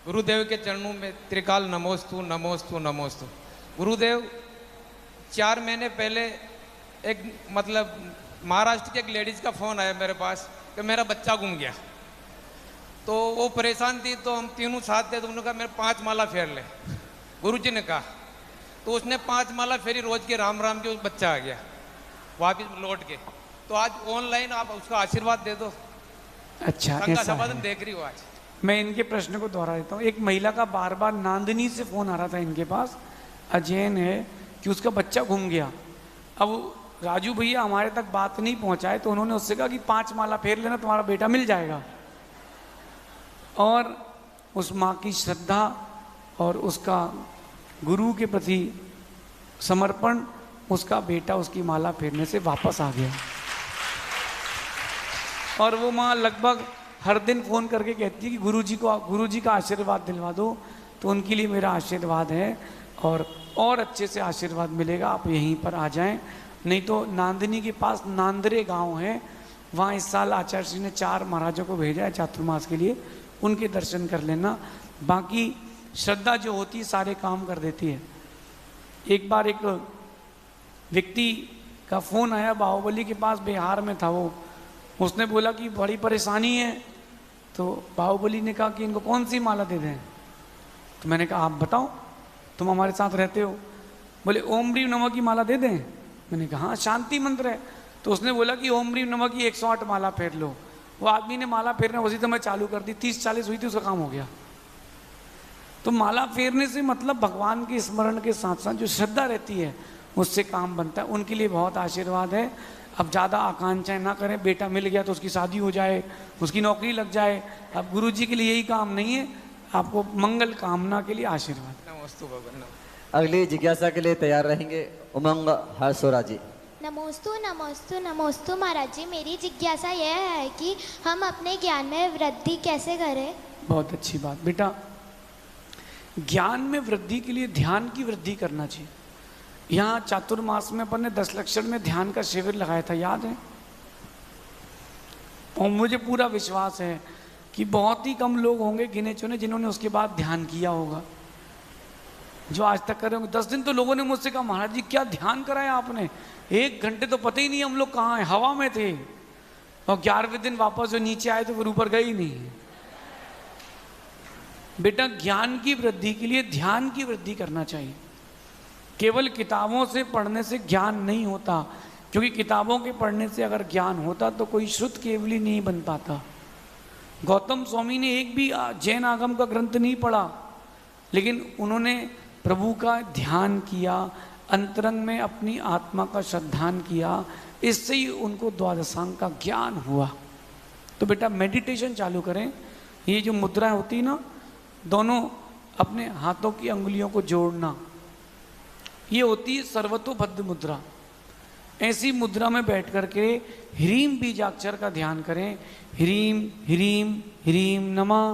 गुरुदेव के चरणों में त्रिकाल नमोस्तु नमोस्तु नमोस्तु। गुरुदेव 4 महीने पहले एक मतलब महाराष्ट्र की एक लेडीज़ का फ़ोन आया मेरे पास कि मेरा बच्चा गुम गया। तो वो परेशान थी, तो हम तीनों साथ थे, तो उन्होंने कहा मेरे 5 माला फेर ले। गुरुजी ने कहा, तो उसने 5 माला फेरी, रोज के राम राम के, उस बच्चा आ गया वापिस लौट के। तो आज ऑनलाइन आप उसका आशीर्वाद दे दो। अच्छा, संगा ऐसा संवादन है। देख रही हो आज। मैं इनके प्रश्न को दोहरा देता हूँ। एक महिला का बार बार नांदनी से फोन आ रहा था इनके पास, अजैन है, कि उसका बच्चा गुम गया। अब राजू भैया हमारे तक बात नहीं पहुंचाए, तो उन्होंने उससे कहा कि 5 माला फेर लेना, तुम्हारा बेटा मिल जाएगा। और उस माँ की श्रद्धा और उसका गुरु के प्रति समर्पण, उसका बेटा उसकी माला फेरने से वापस आ गया। और वो माँ लगभग हर दिन फ़ोन करके कहती है कि गुरुजी का आशीर्वाद दिलवा दो। तो उनके लिए मेरा आशीर्वाद है, और अच्छे से आशीर्वाद मिलेगा। आप यहीं पर आ जाएं, नहीं तो नांदनी के पास नांदरे गांव है, वहाँ इस साल आचार्य श्री ने 4 महाराजों को भेजा है चातुर्मास के लिए, उनके दर्शन कर लेना। बाकी श्रद्धा जो होती है सारे काम कर देती है। एक बार एक व्यक्ति का फ़ोन आया, बाहुबली के पास बिहार में था वो, उसने बोला कि बड़ी परेशानी है। तो बाहुबली ने कहा कि इनको कौन सी माला दे दें। तो मैंने कहा आप बताओ, तुम हमारे साथ रहते हो। बोले ओम ह्रीम नमः की माला दे दें। मैंने कहा हाँ, शांति मंत्र है। तो उसने बोला कि ओम ह्रीम नमः की 108 माला फेर लो। वो आदमी ने माला फेरना उसी समय चालू कर दी, 30-40 हुई थी, उसका काम हो गया। तो माला फेरने से मतलब भगवान के स्मरण के साथ साथ जो श्रद्धा रहती है उससे काम बनता है। उनके लिए बहुत आशीर्वाद है। अब ज़्यादा आकांक्षाएं ना करें, बेटा मिल गया तो उसकी शादी हो जाए, उसकी नौकरी लग जाए। अब गुरु जी के लिए यही काम नहीं है, आपको मंगल कामना के लिए आशीर्वाद। नमोस्तु भगवान। अगली जिज्ञासा के लिए तैयार रहेंगे उमंग हरसोरा जी। नमोस्तु नमोस्तु नमोस्तु महाराज जी, मेरी जिज्ञासा यह है कि हम अपने ज्ञान में वृद्धि कैसे करें। बहुत अच्छी बात बेटा, ज्ञान में वृद्धि के लिए ध्यान की वृद्धि करना चाहिए। यहाँ चातुर्मास में अपन ने 10 लक्षण में ध्यान का शिविर लगाया था, याद है? और मुझे पूरा विश्वास है कि बहुत ही कम लोग होंगे गिने चुने जिन्होंने उसके बाद ध्यान किया होगा, जो आज तक कर रहे होंगे। 10 दिन तो लोगों ने मुझसे कहा महाराज जी क्या ध्यान कराया आपने, 1 घंटे तो पता ही नहीं हम लोग कहाँ हैं, हवा में थे। और 11वें दिन वापस जो नीचे आए तो फिर ऊपर गए ही नहीं। बेटा ज्ञान की वृद्धि के लिए ध्यान की वृद्धि करना चाहिए। केवल किताबों से पढ़ने से ज्ञान नहीं होता, क्योंकि किताबों के पढ़ने से अगर ज्ञान होता तो कोई श्रुत केवली नहीं बन पाता। गौतम स्वामी ने एक भी जैन आगम का ग्रंथ नहीं पढ़ा, लेकिन उन्होंने प्रभु का ध्यान किया, अंतरंग में अपनी आत्मा का श्रद्धान किया, इससे ही उनको द्वादशांग का ज्ञान हुआ। तो बेटा मेडिटेशन चालू करें। ये जो मुद्रा होती ना, दोनों अपने हाथों की अंगुलियों को जोड़ना, ये होती है सर्वतोबद्ध मुद्रा। ऐसी मुद्रा में बैठ करके ह्रीम बीजाक्षर का ध्यान करें। ह्रीम ह्रीम ह्रीम नमः,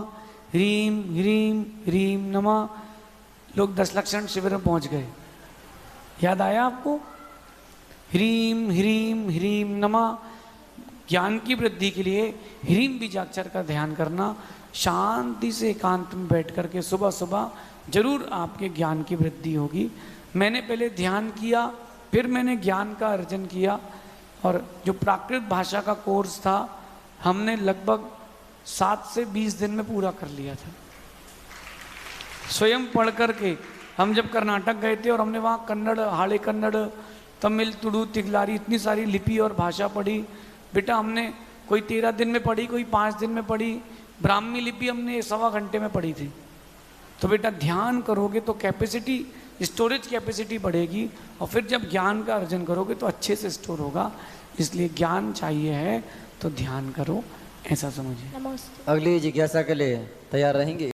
ह्रीम ह्रीम ह्रीम नमः। लोग 10 लक्षण शिविर में पहुंच गए, याद आया आपको? ह्रीम ह्रीम ह्रीम नमः। ज्ञान की वृद्धि के लिए ह्रीम बीजाक्षर का ध्यान करना, शांति से एकांत में बैठ करके सुबह सुबह जरूर आपके ज्ञान की वृद्धि होगी। मैंने पहले ध्यान किया, फिर मैंने ज्ञान का अर्जन किया। और जो प्राकृत भाषा का कोर्स था हमने लगभग 7 से 20 दिन में पूरा कर लिया था, स्वयं पढ़ करके। हम जब कर्नाटक गए थे और हमने वहाँ कन्नड़, हाड़े कन्नड़, तमिल, तुड़ु, तिगलारी, इतनी सारी लिपि और भाषा पढ़ी। बेटा हमने कोई 13 दिन में पढ़ी, कोई 5 दिन में पढ़ी। ब्राह्मी लिपि हमने 1.25 घंटे में पढ़ी थी। तो बेटा ध्यान करोगे तो कैपेसिटी, स्टोरेज कैपेसिटी बढ़ेगी, और फिर जब ज्ञान का अर्जन करोगे तो अच्छे से स्टोर होगा। इसलिए ज्ञान चाहिए है तो ध्यान करो, ऐसा समझिए। नमोस्तु। अगली जिज्ञासा के लिए तैयार रहेंगे।